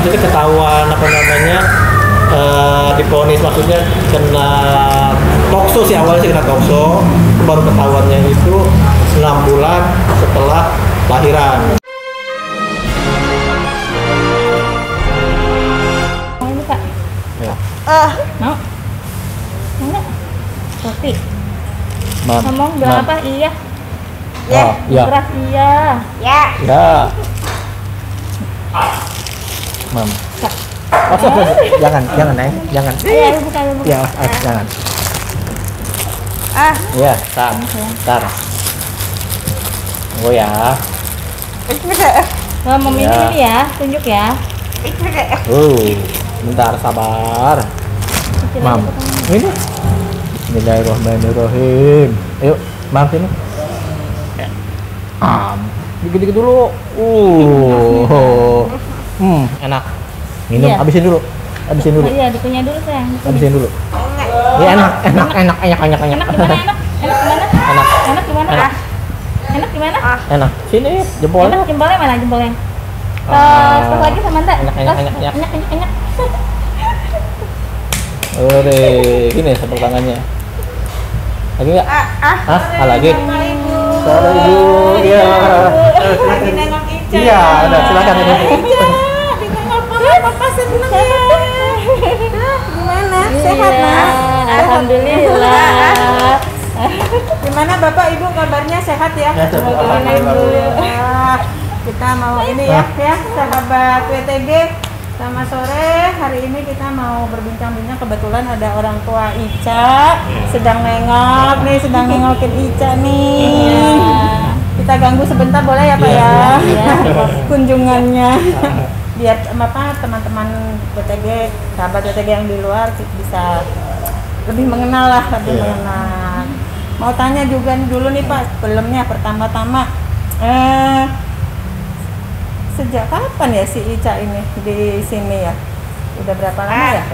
maksudnya ketahuan apa namanya diponis, maksudnya kena tokso sih, awalnya sih kena tokso, baru ketahuannya itu 6 bulan setelah lahiran. Mau ini Kak? Ya. Mau? Enggak? Kopi? Mam. Ngomong bilang apa? Iya. Oh, iya. Keras iya. Ya. Ya. Mam. Kak. Oh, jangan, jangan. Ayo, buka. Ya, jangan. Ya, tar. Oh ya. Mau minum Ya. ini ya, tunjuk ya. Bentar, sabar. Kecil Mam. aja potongnya. Ini. Bismillahirrahmanirrahim. Ayo, Mam sini. Dikit-dikit dulu. Enak. Minum, Iya. habisin dulu. Iya, dikunyah dulu sayang. Habisin dulu. Ya, enak. Enak gimana? Enak? Enak. Enak gimana? Enak. Enak gimana? Enak. Sini, jempolnya. Enak, jempolnya mana jempolnya? Terus lagi sama Anda. Enak. Ore, gini tepuk tangannya. Lagi nggak? Lagi. Salah ibu. Iya. Lagi nengok Ica. Iya, udah silakan ini. Papa seneng ya. Gimana? Sehat, Iya, Mas? alhamdulillah. Gimana Bapak Ibu kabarnya, sehat ya? Ya, sehat. Alhamdulillah. Kita mau ini ya, sahabat WTG. Selamat sore. Hari ini kita mau berbincang-bincang. Kebetulan ada orang tua Ica sedang nengokin Ica nih. Kita ganggu sebentar boleh ya Pak Iya, ya? iya. Kunjungannya. Biar teman-teman WTG, sahabat WTG yang di luar bisa lebih mengenal. Mau tanya juga dulu nih Pak, sebelumnya pertama-tama sejak kapan ya si Ica ini di sini ya? Udah berapa lama ya?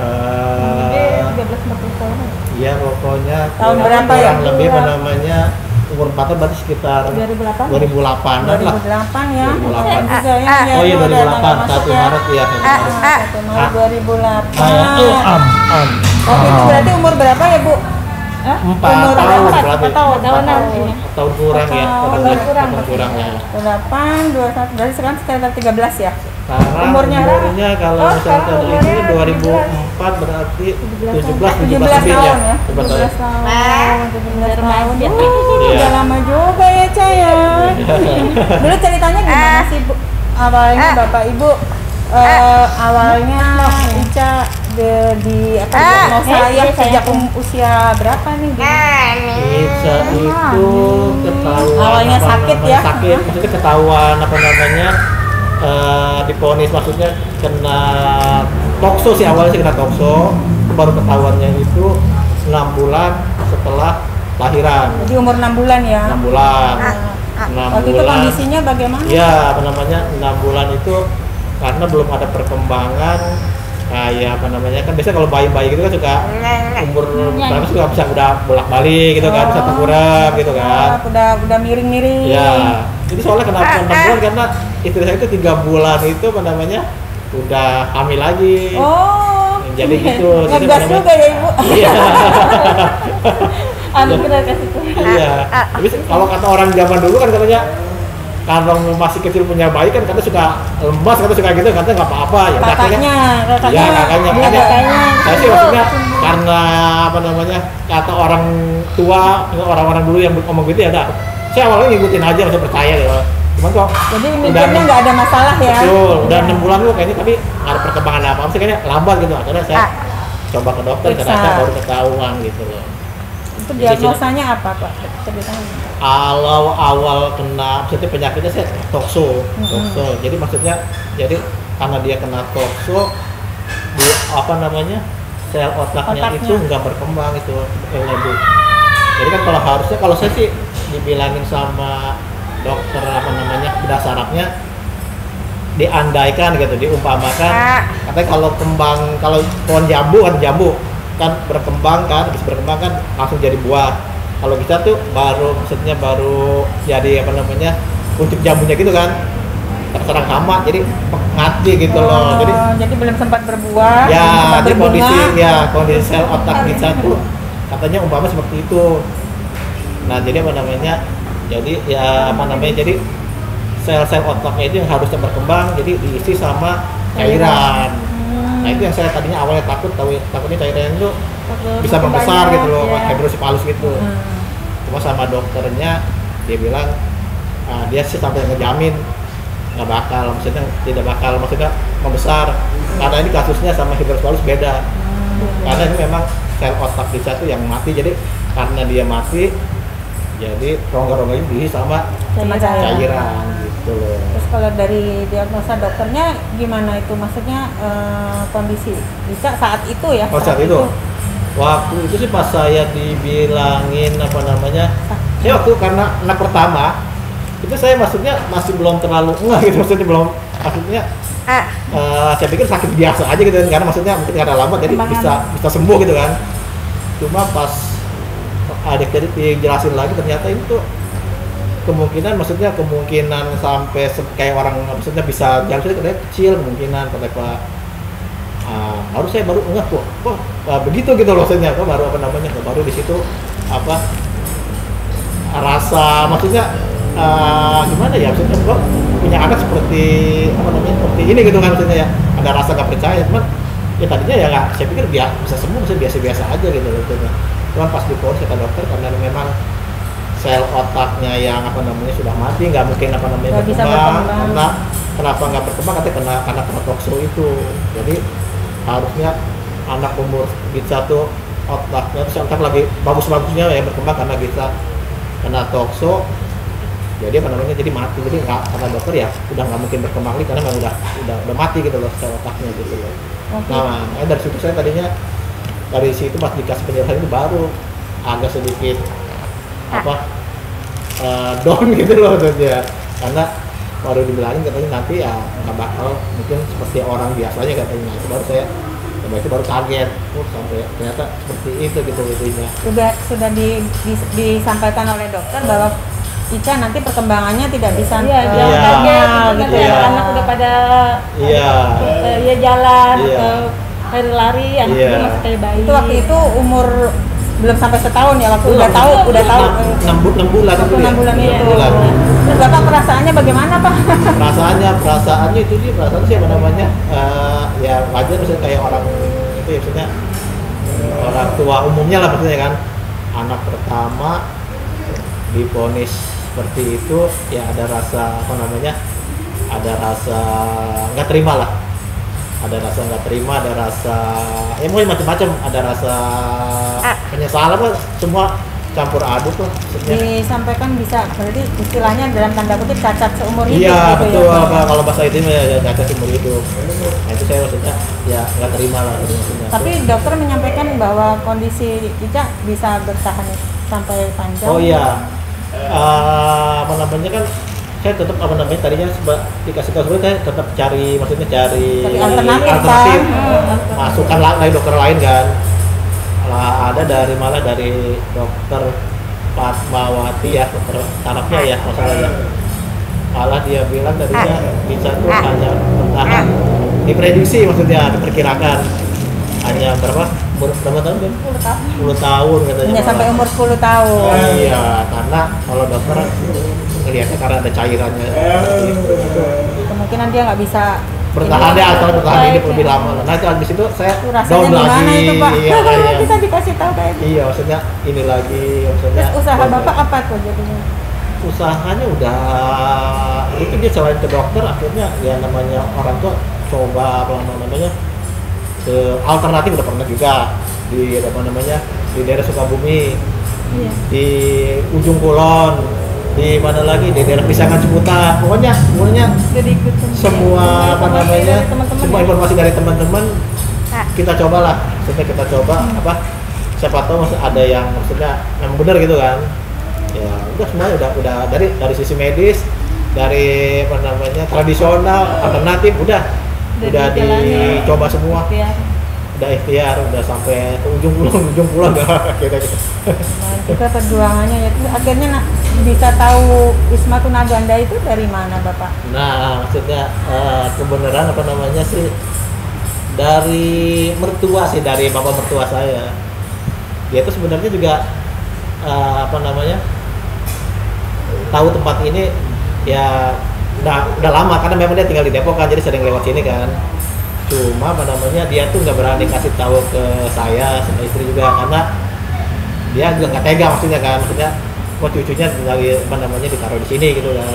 13-14 tahun. Iya, pokoknya Tahun berapa ya? kurang lebih namanya umur 4 berarti sekitar 2008 2008 lah. 2008 ya. 2008. Juga ya. Oh iya, itu udah 2008, 1 Maret ya. 1 Maret 2008. Oh, itu berarti umur berapa ya Bu? 4 Umur tahun berapa? berarti. 4 tahun. Tahun kurang ya. Tahun kurang ya. 8, 21, berarti sekarang sekitar 13 ya? Sekarang Umurnya kalau misalnya tadi itu 2004 berarti 17 lebih tahun ya. 17 tahun. 17 tahun. Remaja. Udah lama juga ya Ca ya. Dulu ceritanya gimana sih Bu? Awalnya Bapak Ibu awalnya Ica diagnosa sejak usia berapa nih? Ica itu ketahuan Awalnya sakit ya? Sakit, maksudnya ketahuan apa namanya diponis, maksudnya kena tokso sih, awalnya sih kena tokso, baru ketahuannya itu 6 bulan setelah lahiran. Jadi umur 6 bulan ya? 6 bulan. 6 Waktu itu bulan. kondisinya bagaimana? Iya, apa namanya 6 bulan itu karena belum ada perkembangan kayak apa namanya, kan biasanya kalau bayi-bayi gitu kan suka umur berapa suka bisa udah bolak-balik gitu kan, bisa tengkurap gitu kan. Udah miring-miring. Ya, jadi soalnya kenapa 6 bulan karena istri saya itu 3 bulan itu apa namanya udah hamil lagi. Oh. Jadi gitu. Jadi Ngegas apa namanya- juga ya Ibu. Iya. Anugerah kasih Tuhan. Iya. Tapi kalau kata orang zaman dulu kan katanya kalau masih kecil punya bayi kan katanya suka lemas, katanya suka gitu, katanya nggak apa-apa ya. Kakaknya. Ya kakaknya. Iya, kakaknya. Saya sih maksudnya karena apa namanya kata orang tua, orang-orang dulu yang ngomong gitu ya udah. Saya awalnya ngikutin aja, masih percaya ya. Cuman kok Jadi mikirnya nggak ada masalah ya. betul, udah 6 bulan lu kayaknya tapi nggak ada perkembangan apa-apa sih, kayaknya lambat gitu. Akhirnya saya coba ke dokter, Periksa. ternyata baru ketahuan gitu loh. Itu diagnosanya apa Pak? Ceritanya. Kalau awal kena, maksudnya penyakitnya saya tokso. Jadi maksudnya, karena dia kena tokso, apa namanya sel otaknya itu nggak berkembang itu, Bu. Jadi kan kalau saya sih dibilangin sama dokter apa namanya bedah sarafnya diandaikan gitu, diumpamakan katanya kalau pohon jambu kan berkembang kan, habis berkembang kan langsung jadi buah. Kalau kita tuh baru jadi apa namanya kuncup jambunya gitu kan, terserang hama, jadi mati gitu loh. Jadi belum sempat berbuah, belum Ya, sempat di berbunga. kondisi sel otak kita tuh katanya umpama seperti itu. Nah, jadi apa namanya? Jadi ya apa namanya? Jadi sel-sel otaknya itu yang harusnya berkembang, jadi diisi sama cairan. Nah, itu yang saya tadinya awalnya takutnya cairan itu bisa membesar gitu loh, hidrosipalus gitu. Cuma sama dokternya dia bilang dia sih sampai ngejamin nggak bakal, tidak bakal membesar, karena ini kasusnya sama hidrosipalus beda. Karena ini memang sel otak kita tuh yang mati, jadi karena dia mati jadi rongga-rongga ini diisi sama cairan gitu loh. Terus kalau dari diagnosa dokternya gimana itu, maksudnya kondisi bisa saat itu ya? Saat itu waktu itu sih pas saya dibilangin apa namanya, saya waktu karena anak pertama itu saya maksudnya masih belum terlalu gitu, maksudnya saya pikir sakit biasa aja gitu kan, karena maksudnya mungkin karena lama jadi bisa sembuh gitu kan. Cuma pas adik jadi dijelasin lagi ternyata itu kemungkinan sampai kayak orang maksudnya bisa jalan katanya kecil kemungkinan, kata Pak. Saya baru enggak kok begitu gitu loh, maksudnya baru di situ rasa maksudnya gimana ya, maksudnya kok punya anak seperti ini gitu kan, maksudnya ya ada rasa gak percaya. Cuman ya tadinya ya nggak, saya pikir dia bisa sembuh, maksudnya biasa-biasa aja gitu loh. Cuman pas difonis kata dokter karena memang sel otaknya yang sudah mati, nggak mungkin berkembang. Karena kenapa nggak berkembang, katanya karena tokso itu. Jadi harusnya anak umur kita tuh otaknya tuh otak lagi bagus-bagusnya ya berkembang, karena kita kena tokso jadi jadi mati. Jadi nggak, kata dokter ya udah nggak mungkin berkembang lagi karena memang udah mati gitu loh sel otaknya gitu loh. Nah, dari situ saya dari situ pas dikasih penjelasan itu baru agak sedikit down gitu loh ya, karena baru dibilangin katanya nanti ya nggak bakal mungkin seperti orang biasanya katanya. Itu baru saya baru kaget, sampai ternyata seperti itu gitu intinya. Sudah disampaikan oleh dokter bahwa Ica nanti perkembangannya tidak bisa kaget gitu ya, anak udah pada jalan atau lari, anak juga masih kayak bayi. Itu waktu itu umur belum sampai setahun ya, waktu udah tahu 6 bulan itu. Terus Bapak perasaannya bagaimana, Pak? Perasaannya itu sih ya wajar, maksudnya kayak orang itu ya, maksudnya orang tua umumnya lah, maksudnya kan anak pertama divonis seperti itu ya ada rasa nggak terima lah, ada rasa ya mungkin macam-macam, ada rasa penyesalan lah, semua campur aduk lah maksudnya. Disampaikan bisa berarti istilahnya dalam tanda kutip cacat seumur hidup. Iya gitu betul, ya, kalau bahasa itu ya cacat seumur hidup. Nah itu saya maksudnya ya nggak terima lah maksudnya. Tapi dokter menyampaikan bahwa kondisi Ica bisa bertahan sampai panjang. Oh iya, kan saya tetap tadinya dikasih tahu saya tetap cari alternatif masukan dari dokter lain kan. Ada dari dokter Fatmawati ya, dokter tarafnya ya masalahnya. Malah dia bilang tadinya bisa tuh hanya bertahan, diprediksi maksudnya diperkirakan hanya berapa tahun kan? 10 tahun katanya. Hanya sampai umur 10 tahun. Iya, karena kalau dokter ngelihatnya karena ada cairannya kemungkinan dia nggak bisa bertahan hidup lebih lama. Nah, habis itu saya down lagi. Itu, Pak? Iya, bisa dikasih tahu kayak gitu. Iya, maksudnya ini lagi Terus usaha Bapak apa tuh jadinya? Usahanya udah itu dia selain ke dokter, akhirnya ya namanya orang tua coba ke alternatif udah pernah juga di di daerah Sukabumi, di Ujung Kulon, di mana lagi di daerah Pisangan Ciputat. Pokoknya semua semua informasi dari teman-teman kita cobalah, kita coba siapa tahu ada yang maksudnya memang benar gitu kan. Ya udah semuanya udah dari sisi medis, dari tradisional, alternatif udah dicoba semua. udah ikhtiar, udah sampai ke ujung pulang dah kita gitu. Nah, juga perjuangannya ya itu akhirnya bisa tahu Isma Tunaganda itu dari mana Bapak? Nah, maksudnya kebenaran apa namanya sih dari mertua sih, dari bapak mertua saya. Dia itu sebenarnya juga apa namanya tahu tempat ini ya udah lama karena memang dia tinggal di Depok kan, jadi sering lewat sini kan. Cuma apa namanya dia tuh nggak berani kasih tahu ke saya sama istri juga karena dia juga nggak tega maksudnya kok cucunya lagi apa namanya ditaruh di sini gitu kan.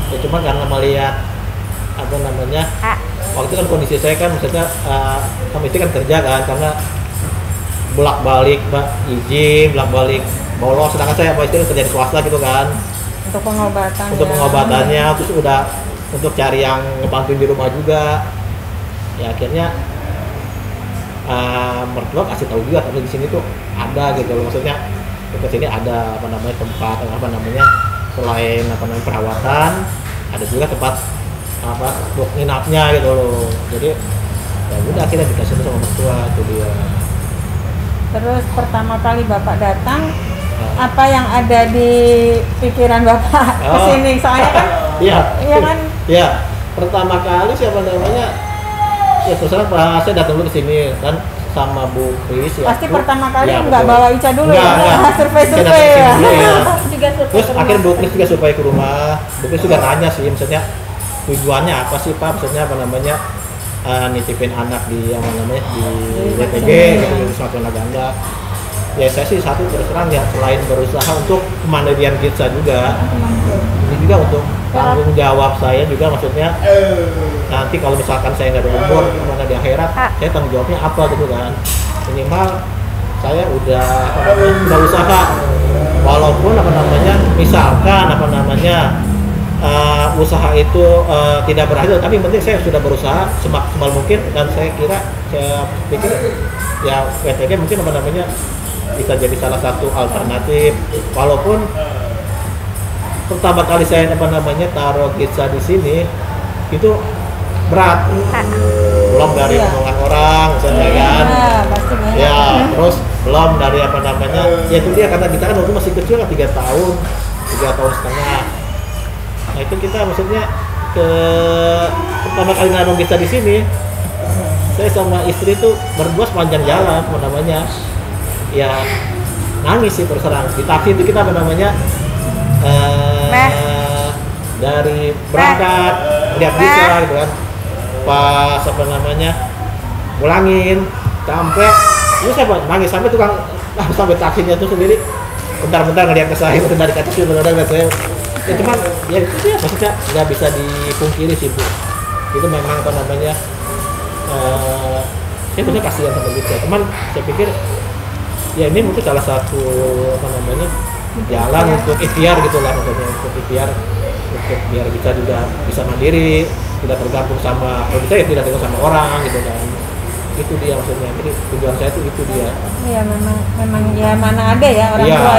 Ya cuma karena melihat apa namanya waktu itu kan kondisi saya kan maksudnya sama istri kan kerja kan, karena bolak-balik izin, bolak-balik bolos, sedangkan saya sama istri kerja di swasta gitu kan. Untuk pengobatannya terus udah untuk cari yang ngebantuin di rumah juga. Ya akhirnya mertua kasih tahu juga tapi di sini tuh ada gitu loh, maksudnya ke sini ada apa namanya tempat apa namanya selain apa namanya perawatan ada juga tempat apa untuk nginapnya gitu loh. Jadi ya udah akhirnya dikasih sama mertua itu dia. Terus pertama kali Bapak datang apa yang ada di pikiran Bapak kesini? Soalnya kan iya kan? Iya, pertama kali siapa namanya ya terus saya datang dulu ke sini kan sama Bu Kris ya. Pasti pertama kali ya, nggak bawa Ica dulu enggak. Survei-survei ya. Juga survei. Terus akhirnya Bu Kris juga survei ke rumah. Bu Kris juga nanya sih maksudnya tujuannya apa sih Pak, maksudnya apa namanya nitipin anak di apa namanya di WTG gitu di Wisma Tunaganda. Ya saya sih satu terus terang ya selain berusaha untuk kemandirian kita juga, ini juga untuk tanggung jawab saya juga, maksudnya nanti kalau misalkan saya nggak ada umur mana di akhirat saya tanggung jawabnya apa gitu kan. Minimal saya udah usaha walaupun apa namanya misalkan apa namanya usaha itu tidak berhasil, tapi yang penting saya sudah berusaha semaksimal mungkin dan saya pikir ya WTG mungkin apa namanya bisa jadi salah satu alternatif. Walaupun pertama kali saya apa namanya taruh Kitsa di sini itu berat, belum dari omongan orang misalnya kan, ya terus belum dari apa namanya ya itu dia karena kita kan waktu masih kecil kan 3 tahun setengah. Nah itu kita maksudnya pertama kali naruh Kitsa di sini saya sama istri tuh berdua sepanjang jalan apa namanya ya nangis sih terus terang. Di taksi itu kita apa namanya dari berangkat lihat bisa gitu kan, pas apa namanya pulangin sampai lu saya nangis sampai tukang sampai taksinya tuh sendiri bentar-bentar ngeliat ke saya, bentar dikasih bentar ngeliat saya. Ya cuman ya itu dia maksudnya nggak bisa dipungkiri sih Bu, itu memang apa namanya saya punya kasihan sama gitu. Cuman saya pikir ya ini mungkin salah satu apa namanya jalan untuk ikhtiar gitulah, maksudnya untuk ikhtiar untuk biar kita juga bisa mandiri, tidak tergantung sama kalau bisa ya tidak tergantung sama orang gitu kan. Itu dia maksudnya, jadi tujuan saya itu dia. Iya memang ya mana ada ya orang tua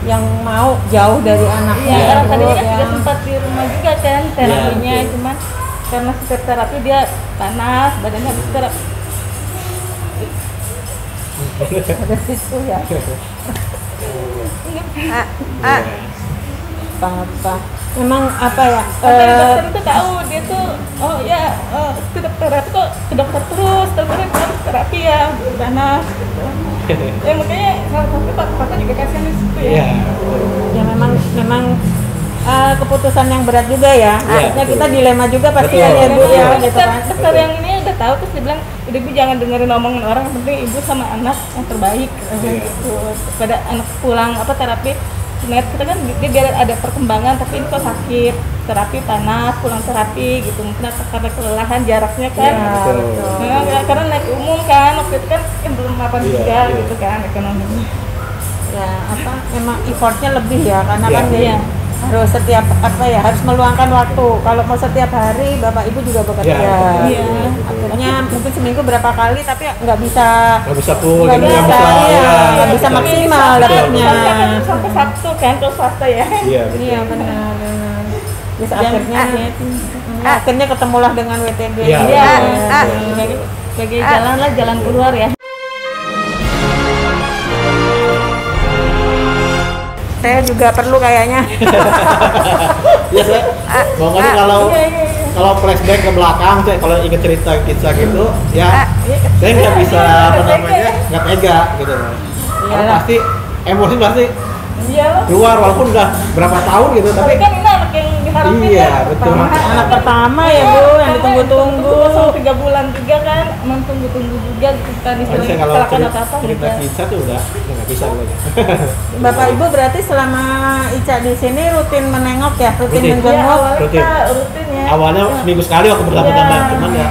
yang mau jauh dari anaknya. Iya, orang tadinya juga sempat di rumah juga kan terapinya, cuman karena setiap terapi dia panas badannya habis terapi. Ada situ ya. Apa? Memang apa ya? Dokter itu tahu dia tuh oh ya ke dokter terapi kok ke dokter terus harus terapi ya panas. Ya makanya salah satu Pak juga kasihan di situ ya. Ya memang keputusan yang berat juga ya. Maksudnya kita dilema juga pasti kan ya Bu ya gitu kan. Dokter yang ini udah tahu terus dia bilang udah Bu jangan dengerin omongan orang, yang penting ibu sama anak yang terbaik gitu. Pada anak pulang apa terapi net kita kan dia biar ada perkembangan, tapi ini kok sakit terapi panas pulang terapi gitu mungkin karena kelelahan jaraknya kan karena naik umum kan waktu itu kan belum juga gitu kan ekonominya ya apa memang effortnya lebih ya karena kan dia harus setiap apa ya harus meluangkan waktu. Kalau mau setiap hari bapak ibu juga bekerja akhirnya mungkin seminggu berapa kali tapi nggak bisa full, nggak bisa maksimal dapatnya sampai Sabtu kan kalau swasta ya. Iya benar. Terus akhirnya ketemulah dengan WTG. sebagai jalan lah, jalan keluar ya. Saya juga perlu kayaknya. Ya saya mau nggak sih kalau Iya. kalau flashback ke belakang, saya kalau inget cerita kisah gitu, ya saya nggak bisa apa namanya nggak tega gitu loh. Karena Iyalah. pasti emosi pasti Iya loh. keluar walaupun udah berapa tahun gitu, tapi Tapi kan ini anak yang diharapin iya ya. betul. Anak pertama ya Bu, yang ditunggu-tunggu. Sama 3 bulan juga kan, emang tunggu-tunggu juga gitu kan, Makanya istilahnya saya kalau kecelakaan apa-apa cerita juga. kisah tuh udah nggak bisa gue. Bapak Ibu berarti selama Ica di sini rutin menengok ya, rutin Rutin. Iya, menjenguk. awalnya Rutin. kita rutin ya. Awalnya seminggu sekali waktu pertama-tama, Iya. cuman ya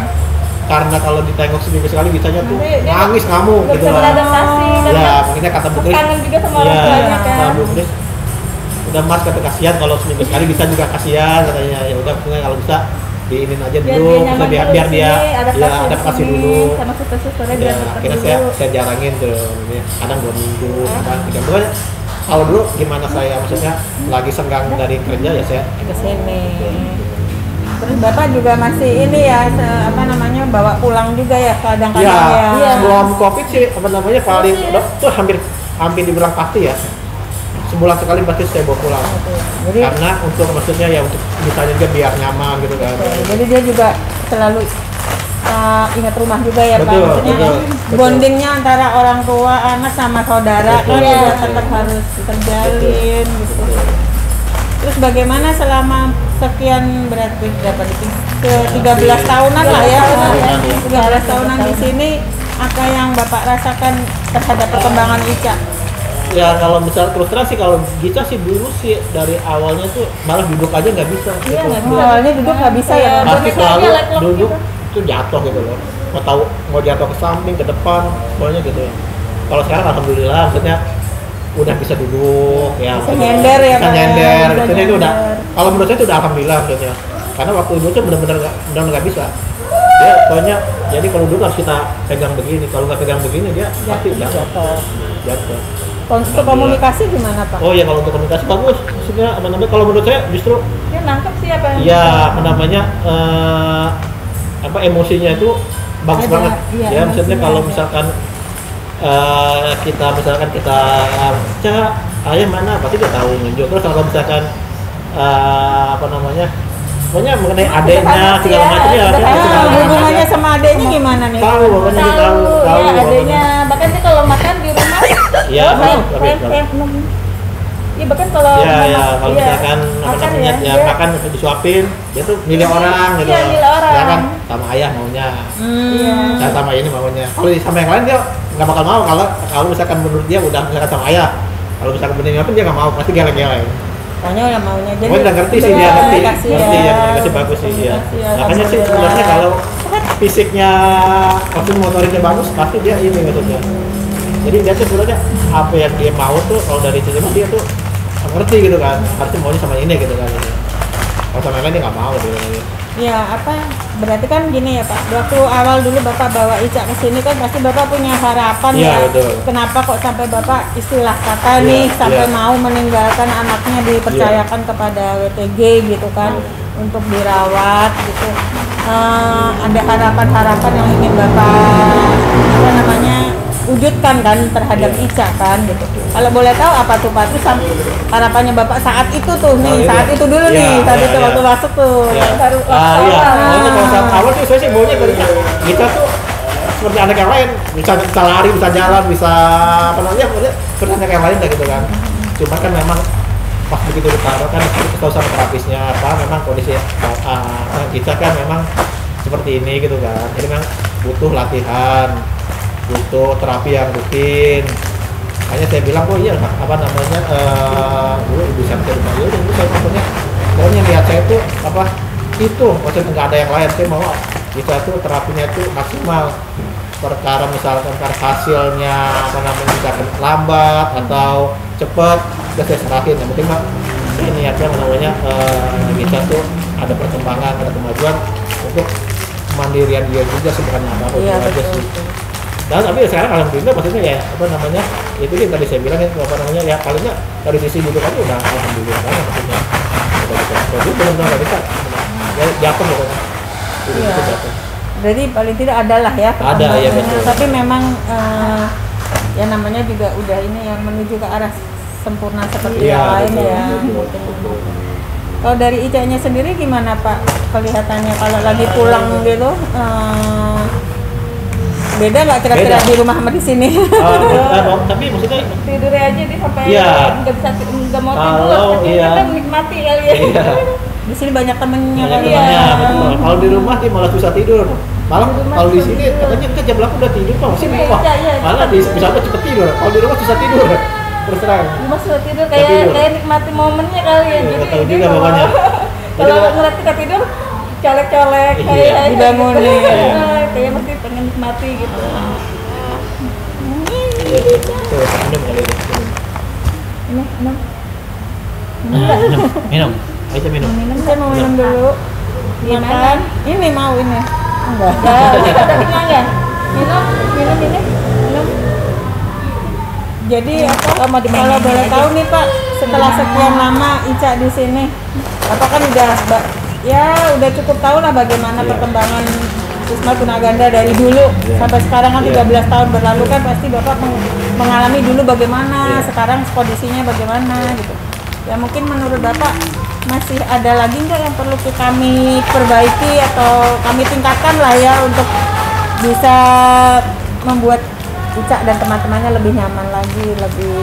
karena kalau ditengok seminggu sekali bisanya tuh Nanti dia nangis ngamuk nggak gitu bisa lah. beradaptasi kan. Ya makanya kata Bu Kris, Kangen juga sama orang iya, tuanya kata kan. Bu Kris, udah Mas kata kasihan kalau seminggu sekali bisa juga kasihan katanya, ya udah pokoknya kalau bisa diinin aja Biar dulu, dia bisa nyaman biar dulu biar di dia sini, ya adaptasi di sini, dulu. sama suster-susternya Ya, biar dekat akhirnya dulu. saya jarangin tuh, ini kadang 2 minggu, kadang 3 minggu. Kalau dulu gimana saya maksudnya lagi senggang dari kerja ya saya Ke sini. Terus Bapak juga masih ini ya, apa namanya, bawa pulang juga ya kadang-kadang ya, ya. Iya. sebelum covid sih apa namanya paling Masih. udah tuh hampir dibilang pasti ya, sebulan sekali pasti saya bawa pulang Jadi, karena untuk maksudnya ya untuk misalnya juga biar nyaman gitu kan. jadi dia juga selalu ingat rumah juga ya Pak. Betul, Maksudnya betul. bondingnya antara orang tua, anak sama saudara Betul. kan juga Iya. tetap harus terjalin gitu. Terus bagaimana selama sekian berarti berapa ke 13 tahunan lah ya, 13 tahunan di sini, apa yang Bapak rasakan terhadap perkembangan Ica? Ya kalau misal terus terang sih kalau kita sih dulu sih dari awalnya tuh malah duduk aja nggak bisa. Iya, gitu. nggak bisa. Awalnya duduk nggak bisa ya? Iya. Pasti Bonekanya selalu leg-lock duduk gitu. tuh jatuh gitu loh. Mau jatuh ke samping, ke depan, pokoknya gitu. Kalau sekarang alhamdulillah maksudnya udah bisa duduk ya. Bisa maksudnya nyender ya, bisa Pak, ya? nyender. Bisa Maksudnya itu udah nyender. kalau menurut saya itu udah alhamdulillah maksudnya. Karena waktu itu tuh benar-benar nggak bisa. Dia pokoknya jadi kalau duduk harus kita pegang begini. Kalau nggak pegang begini dia pasti jatuh. Jatuh. Untuk komunikasi gimana Pak? Oh ya kalau untuk komunikasi bagus. Maksudnya apa namanya? Kalau menurut saya justru Dia nangkep sih apa yang ya apa namanya apa emosinya itu bagus Ada, banget. iya, Ya maksudnya emosinya kalau ada. misalkan kita Cak, ayah mana? Pasti dia tahu nunjuk. Terus kalau misalkan apa namanya? Pokoknya mengenai adanya sederhana segala sih ya, macam ya. sederhana. sederhana Hubungannya aja. sama adanya gimana nih? Tahu pokoknya dia tahu ya pokoknya. adanya, bahkan dia kalau makan di rumah Iya, main tahu. Iya bahkan kalau Ya, mau ya, mak- kalau iya, misalkan apa makan namanya, ya dia- makan disuapin, dia tuh milih orang gitu. Iya, milih orang. Ya kan, sama ayah maunya, Iya. saya sama ini maunya. Kalau sama yang lain dia nggak bakal mau kalau misalkan menurut dia udah misalkan sama ayah. Kalau misalkan bener apa dia nggak mau, pasti geleng-geleng. Pokoknya ya maunya. Oh, udah ngerti sih dia, ngerti ya, ya. komunikasi bagus sih ya. Komunikasi, Makanya sih alhamdulillah. sebenarnya kalau fisiknya, waktu motoriknya bagus, pasti dia ini maksudnya. Jadi dia tuh sebenarnya apa yang dia mau tuh kalau dari sini dia tuh ngerti gitu kan, harusnya maunya sama ini gitu kan. Kalau sama yang lain dia nggak mau dia. Ya apa? Berarti kan gini ya Pak. Waktu awal dulu Bapak bawa Ica ke sini kan pasti Bapak punya harapan Iya, ya. betul. Kenapa kok sampai Bapak istilah kata Iya, nih sampai iya. mau meninggalkan anaknya dipercayakan kepada WTG gitu kan untuk dirawat gitu. Ada harapan-harapan yang ingin Bapak apa namanya wujudkan kan terhadap Iya. Ica kan gitu. Kalau boleh tahu apa tuh Pak? Terus harapannya Bapak saat itu tuh nih, Oh, saat iya. itu dulu Iya, nih, saat iya, itu iya. waktu masuk tuh. Ya. Baru Iya. awal. Pokoknya kalau saat awal sih saya sih maunya dari kita tuh seperti anak yang lain, bisa lari, bisa jalan, bisa apa namanya, pokoknya seperti anak yang lain lah gitu kan. Cuma kan memang pas begitu ditaruh kan kita tahu sama terapisnya apa, memang kondisi kita kan memang seperti ini gitu kan. Jadi memang butuh latihan, butuh terapi yang rutin. Hanya saya bilang, oh iya apa namanya, dulu ibu saya di rumah dulu, ibu saya pokoknya lihat saya tuh apa itu, maksudnya nggak ada yang lain, saya mau kita tuh terapinya tuh maksimal. Perkara misalkan hasilnya apa namanya misalkan lambat atau cepat, udah saya serahin. Yang penting mah saya niatnya namanya kita tuh ada perkembangan, ada kemajuan untuk kemandirian dia juga sebenarnya apa Iya aja betul. sih. Dan tapi sekarang alhamdulillah maksudnya ya apa namanya itu yang tadi saya bilang ya apa namanya ya palingnya dari sisi hidup aja udah alhamdulillah kan maksudnya udah bisa. Jadi benar-benar nggak bisa ya jatuh pokoknya. Iya. Jatuh. Jadi paling tidak adalah ya Ada, ya, perkembangannya. betul. Tapi memang ya namanya juga udah ini yang menuju ke arah sempurna seperti Iya, yang lain betul, ya. betul. Kalau dari Ica-nya sendiri gimana Pak kelihatannya kalau lagi pulang gitu? Beda nggak kira-kira Beda. di rumah sama di sini? Tapi maksudnya tidurnya aja dia sampai Iya. nggak mau tidur, Kalau, tapi iya. kita menikmati kali ya. iya, Di sini banyak temennya banyak kali Iya. ya. temannya, betul. Kalau di rumah dia malah susah tidur. Malah Di rumah kalau di susah sini tidur. katanya kita jam 8 udah tidur, Pak. Masih di rumah. Iya, iya, Malah di cepet wisata cepet tidur. Kalau di rumah susah tidur. Terus terang. Cuma sudah tidur Nggak tidur. kayak nikmati momennya kali ya. Iya, Jadi nggak tahu dia juga kalau pokoknya. kalau Jadi, ngeliat kita tidur colek-colek Iya. kayak Dibangunin. gitu. Kayak masih pengen nikmati gitu. Tuh, minum kali ini. Ini minum. Minum. Ayo minum. Minum Saya mau minum dulu. Gimana? Makan. Ini mau ini. Enggak. Udah kenyang ya? Minum ini. Minum. Jadi apa? Kalau mau dimainin Kalau boleh aja. tahu nih Pak, setelah sekian lama Ica di sini, Bapak kan udah cukup tahu lah bagaimana Iya. perkembangan Wisma Tunaganda dari dulu Iya. sampai sekarang kan Iya. 13 tahun berlalu kan pasti Bapak mengalami dulu bagaimana, Iya. sekarang kondisinya bagaimana gitu. Ya mungkin menurut Bapak masih ada lagi nggak yang perlu kami perbaiki atau kami tingkatkan lah ya untuk bisa membuat Ica dan teman-temannya lebih nyaman lagi, lebih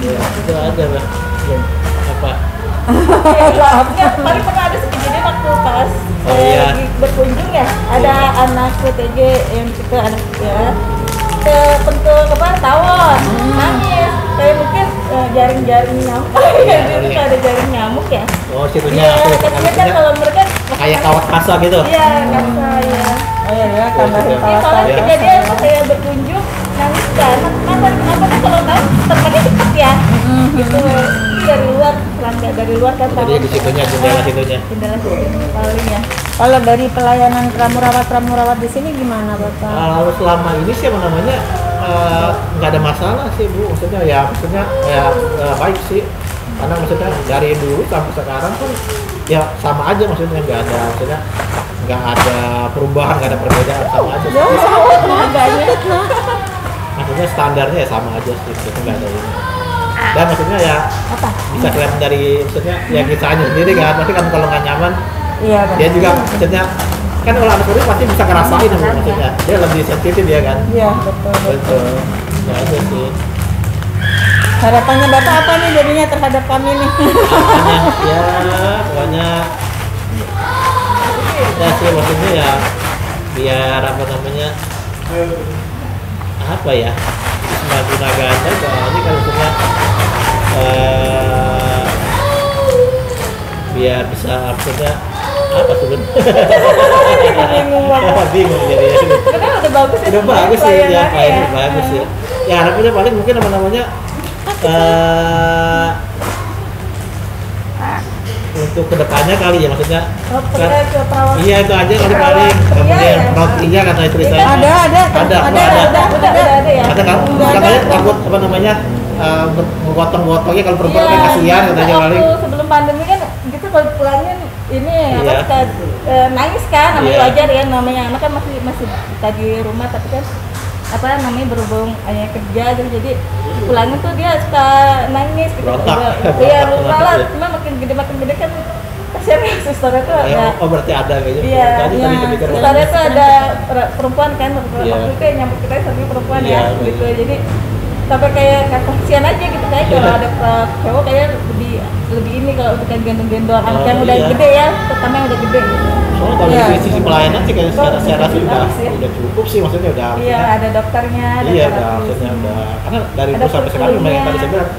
Ya, itu ada lah. Apa? Ya, paling pernah ada kejadian waktu pas Oh, iya. lagi berkunjung ya, ada anak PTG yang itu anak ya ke bentuk apa tawon nangis kayak mungkin jaring-jaring nyamuk Iya, itu iya. ada jaring nyamuk ya. Oh, situnya Iya, tuh. katanya kan Maksudnya kalau mereka kayak kawat kasa gitu. iya kasa ya. oh ya tambahin Iya. Ini soalnya kawasan. ketika dia kayak berkunjung nangis kan, kenapa kan kalau tahu tempatnya cepet ya, gitu. Ini dari luar, serangga dari luar kan tahu. Jadi di situnya jendela situnya. Jendela situ paling ya. Kalau dari pelayanan pramurawat di sini gimana Bapak? Kalau selama ini sih apa namanya nggak ada masalah sih Bu, maksudnya ya baik sih, karena maksudnya dari dulu sampai sekarang pun ya sama aja, maksudnya nggak ada perubahan, nggak ada perbedaan, sama aja sih. Maksudnya standarnya ya sama aja sih, maksudnya nggak ada ini. Dan maksudnya ya bisa kelihatan dari maksudnya ya kisahnya sendiri kan, pasti kan kalau nggak nyaman Iya dia benar. juga maksudnya kan kalau anak kurir pasti bisa ngerasain maksudnya dia lebih sensitif dia kan. Iya betul. Betul. Ya aja sih. Harapannya Bapak apa nih jadinya terhadap kami nih? Pokoknya ya sih maksudnya ya biar apa namanya apa ya Wisma Tunaganda ini kan maksudnya biar bisa maksudnya apa sebenarnya Bingung banget. bingung jadi ya. Karena udah bagus ya. Udah bagus sih ya, pelayanannya ini bagus ya. Ya harapannya paling mungkin apa namanya untuk kedepannya kali ya maksudnya. Oh, percaya ke perawat. Iya itu aja kali paling. Kemudian Iya, ya. rotinya kata istri Iya, saya. Ada Udah ada. udah ada ya. Ada kan? Katanya takut apa namanya menggotong-gotongnya kalau perempuan kan kasihan katanya waktu paling. sebelum pandemi kan gitu kalau pulangnya ini apa Iya. suka nangis kan, namanya Iya. wajar ya, namanya anak kan masih kita di rumah tapi kan apa namanya berhubung ayah kerja gitu, jadi pulangnya tuh dia suka nangis gitu. Berontak. Iya Berontak lupa banget lah, ya. cuma makin gede kan kasihan ya susternya tuh ada. Oh berarti ada kayaknya. Iya, Tadi iya. kepikir Susternya tuh ada perempuan kan, Iya. waktu itu yang nyambut kita satu perempuan Iya, ya, betul. gitu. Jadi sampai kayak kasihan aja gitu kayak kalau ada cowok kayak lebih ini kalau bukan gendong-gendong anak Oh, yang udah iya. gede ya, terutama yang udah gede. Soalnya kalau Iya. dari sisi pelayanan sih kayak saya rasa Bagus ya. udah cukup sih, maksudnya udah. Iya, maksudnya- ada dokternya, ada Iya, udah, terapis. maksudnya udah. Karena dari Ada dulu sampai sekarang kurikulumnya. yang tadi saya bilang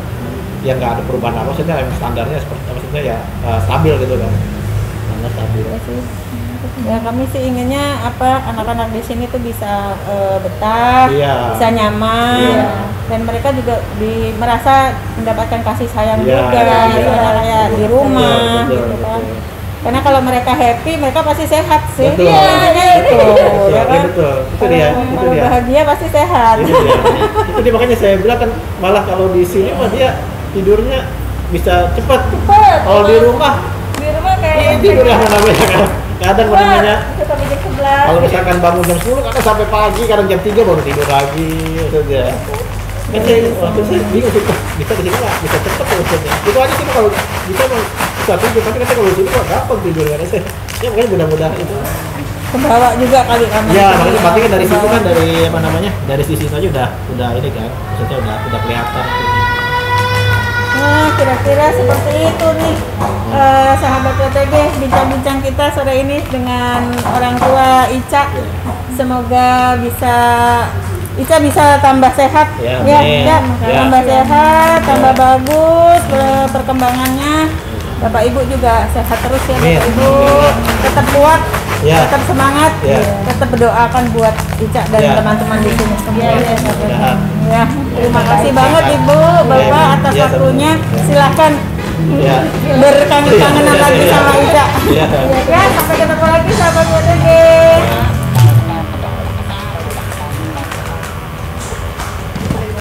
ya nggak ada perubahan apa, maksudnya yang standarnya seperti maksudnya ya stabil gitu kan. Sangat stabil. Ya kami sih inginnya apa anak-anak di sini tuh bisa betah, Iya. bisa nyaman, Iya. dan mereka juga merasa mendapatkan kasih sayang Iya, juga, iya. misalnya kayak di rumah, Betul, gitu betul, kan. betul. Karena kalau mereka happy, mereka pasti sehat sih. Betul. Iya, itu, Iya, ya kan. betul. Itu dia, itu Kalau dia. bahagia pasti sehat. Itu dia. Itu dia makanya saya bilang kan malah kalau di sini mah dia tidurnya bisa cepat. Cepet. Kalau di rumah Di rumah kayak tidur yang namanya kan. kadang Wah, namanya bisa sampai jam 11. kalau misalkan bangun jam 10 kadang sampai pagi, kadang jam 3 baru tidur lagi maksudnya. Kan saya waktu saya bingung sih, bisa di sini nggak bisa cepet maksudnya. Itu aja sih kalau bisa mau bisa tidur, tapi katanya kalau di sini kok gampang tidur kan saya. Ya makanya mudah-mudahan itu. Kebawa juga kali kamu. Ya makanya berarti kan dari situ kan dari apa namanya dari sisi itu aja udah ini kan, maksudnya udah kelihatan. Nah, kira-kira seperti itu nih sahabat WTG bincang-bincang kita sore ini dengan orang tua Ica. Semoga Ica bisa tambah sehat Ya, ya, amin. Ica. Ya. Tambah sehat, tambah bagus perkembangannya. Bapak Ibu juga sehat terus ya Amin. Bapak Ibu. Tetap kuat, Ya. tetap semangat, Ya. tetap berdoakan buat Ica dan Ya. teman-teman di sini. Mudah-mudahan. Ya, terima kasih banget Ibu, Bapak atas Ya, waktunya. Silahkan Ya. berkangen-kangenan Ya. lagi sama Ica. Ya. Ya, sampai ketemu lagi sahabat WTG.